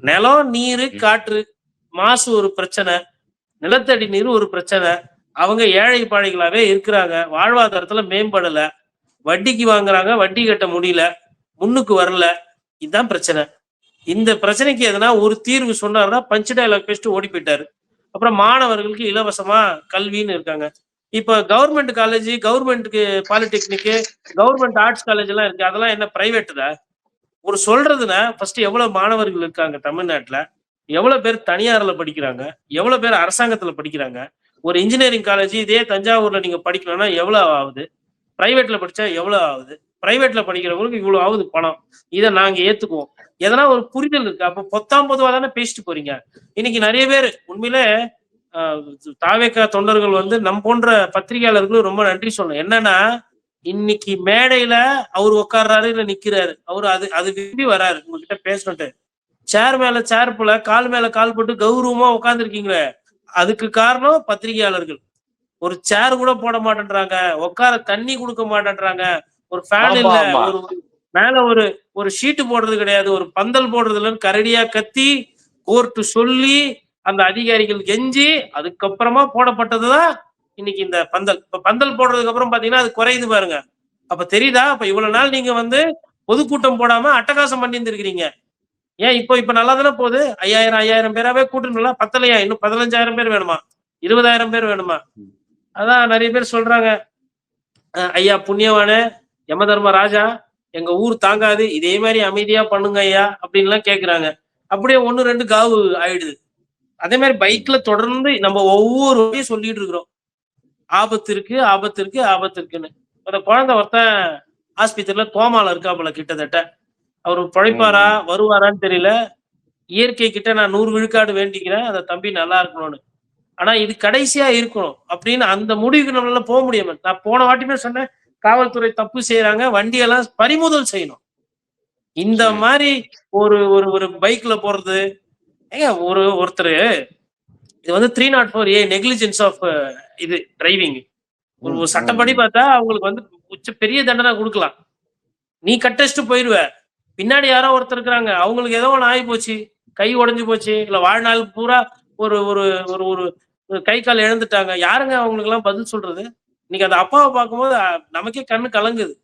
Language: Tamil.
நிலம், நீரு, காற்று, மாசு ஒரு பிரச்சனை, நிலத்தடி நீர் ஒரு பிரச்சனை. அவங்க ஏழை பாழைகளாவே இருக்கிறாங்க. வாழ்வாதாரத்துல மேம்படல. வட்டிக்கு வாங்குறாங்க, வட்டி கட்ட முடியல, முன்னுக்கு வரல. இதுதான் பிரச்சனை. இந்த பிரச்சனைக்கு எதனா ஒரு தீர்வு சொன்னாருன்னா பஞ்ச் டயலாக் பேசிட்டு ஓடி போயிட்டாரு. அப்புறம் மாணவர்களுக்கு இலவசமா கல்வின்னு இருக்காங்க. இப்ப கவர்மெண்ட் காலேஜ், கவர்மெண்ட்க்கு பாலிடெக்னிக்கு, கவர்மெண்ட் ஆர்ட்ஸ் காலேஜ் எல்லாம் இருக்கு. அதெல்லாம் என்ன பிரைவேட் தான்? ஒரு சொல்றதுன்னா ஃபர்ஸ்ட் எவ்வளவு மாணவர்கள் இருக்காங்க தமிழ்நாட்டுல? எவ்வளவு பேர் தனியார்ல படிக்கிறாங்க? எவ்வளவு பேர் அரசாங்கத்துல படிக்கிறாங்க? ஒரு இன்ஜினியரிங் காலேஜ் இதே தஞ்சாவூர்ல நீங்க படிக்கணும்னா எவ்வளவு ஆகுது? பிரைவேட்ல படிச்சா எவ்வளவு ஆகுது? பிரைவேட்ல படிக்கிறவங்களுக்கு இவ்வளவு ஆகுது பணம். இத நாங்க ஏத்துக்குவோம். எதனா ஒரு புரிதல் இருக்கு. அப்ப பொத்தாம் பொதுவா தானே பேசிட்டு போறீங்க. இன்னைக்கு நிறைய பேர் உண்மையிலே தாவேக்கா தொண்டர்கள் வந்து நம் போன்ற பத்திரிகையாளர்களும் ரொம்ப நன்றி சொல்லணும். என்னன்னா இன்னைக்கு மேடையில அவர் உட்கார்றாரு இல்ல நிக்கிறாரு. அவரு அது விரும்பி வராரு உங்ககிட்ட பேசணுட்டு. சேர் மேல சேர் போல கால் மேல கால் போட்டு கௌரவமா உட்கார்ந்து இருக்கீங்களே, அதுக்கு காரணம் பத்திரிகையாளர்கள். ஒரு சேர் கூட போட மாட்டேன்றாங்க, உட்கார தண்ணி கொடுக்க மாட்டேன்றாங்க, ஒரு ஃபேன் ஆமா இல்ல, ஆமா ஒரு மேல ஒரு ஷீட்டு போடுறது கிடையாது, ஒரு பந்தல் போடுறது இல்லைன்னு கரடியா கத்தி கோர்ட்டு சொல்லி அந்த அதிகாரிகள் கெஞ்சி அதுக்கப்புறமா போடப்பட்டதுதான் இன்னைக்கு இந்த பந்தல். இப்ப பந்தல் போடுறதுக்கு அப்புறம் பாத்தீங்கன்னா அது குறையுது பாருங்க. அப்ப தெரியுதா? அப்ப இவ்வளவு நாள் நீங்க வந்து பொதுக்கூட்டம் போடாம அட்டகாசம் பண்ணி இருந்திருக்கிறீங்க. ஏன் இப்ப நல்லா தானே போகுது? 5000 பேராவே கூட்டணும்ல, பத்தலையா? இன்னும் 15,000 பேர் வேணுமா? 20,000 பேர் வேணுமா? அதான் நிறைய பேர் சொல்றாங்க, ஐயா புண்ணியவானே, யம தர்ம ராஜா, எங்க ஊர் தாங்காது, இதே மாதிரி அமைதியா பண்ணுங்க ஐயா அப்படின்னு எல்லாம் கேக்குறாங்க. அப்படியே 1, 2 காவு ஆயிடுது. அதே மாதிரி பைக்ல தொடர்ந்து நம்ம ஒவ்வொரு வாட்டியும் சொல்லிட்டு இருக்கிறோம், ஆபத்து இருக்கு, ஆபத்து இருக்கு, ஆபத்து இருக்குன்னு. அந்த குழந்தை ஒருத்தன் ஆஸ்பத்திரியில கோமால இருக்காப்புல கிட்டத்தட்ட. அவரு பிழைப்பாரா வருவாரான்னு தெரியல. இயற்கை கிட்ட நான் 100 விழுக்காடு வேண்டிக்கிறேன், அந்த தம்பி நல்லா இருக்கணும்னு. ஆனா இது கடைசியா இருக்கணும் அப்படின்னு அந்த முடிவுக்கு நம்மளால போக முடியாம. நான் போன வாட்டியுமே சொன்னேன், காவல்துறை தப்பு செய்யறாங்க, வண்டியெல்லாம் பறிமுதல் செய்யணும். இந்த மாதிரி ஒரு ஒரு ஒரு பைக்ல போறது, ஏங்க ஒருத்தர் இது வந்து 304A நெக்லிஜென்ஸ் ஆஃப் இது டிரைவிங். ஒரு சட்டப்படி பார்த்தா அவங்களுக்கு வந்து பெரிய தண்டனை கொடுக்கலாம். நீ கட்டடிச்சுட்டு போயிருவ. பின்னாடி யாரோ ஒருத்தர் இருக்கிறாங்க, அவங்களுக்கு ஏதோ ஒன்று ஆகி போச்சு, கை உடைஞ்சு போச்சு, இல்ல வாழ்நாள் பூரா ஒரு ஒரு ஒரு ஒரு கை கால் இழந்துட்டாங்க. யாருங்க அவங்களுக்கு எல்லாம் பதில் சொல்றது? இன்னைக்கு அந்த அப்பாவை பார்க்கும்போது நமக்கே கண்ணு கலங்குது.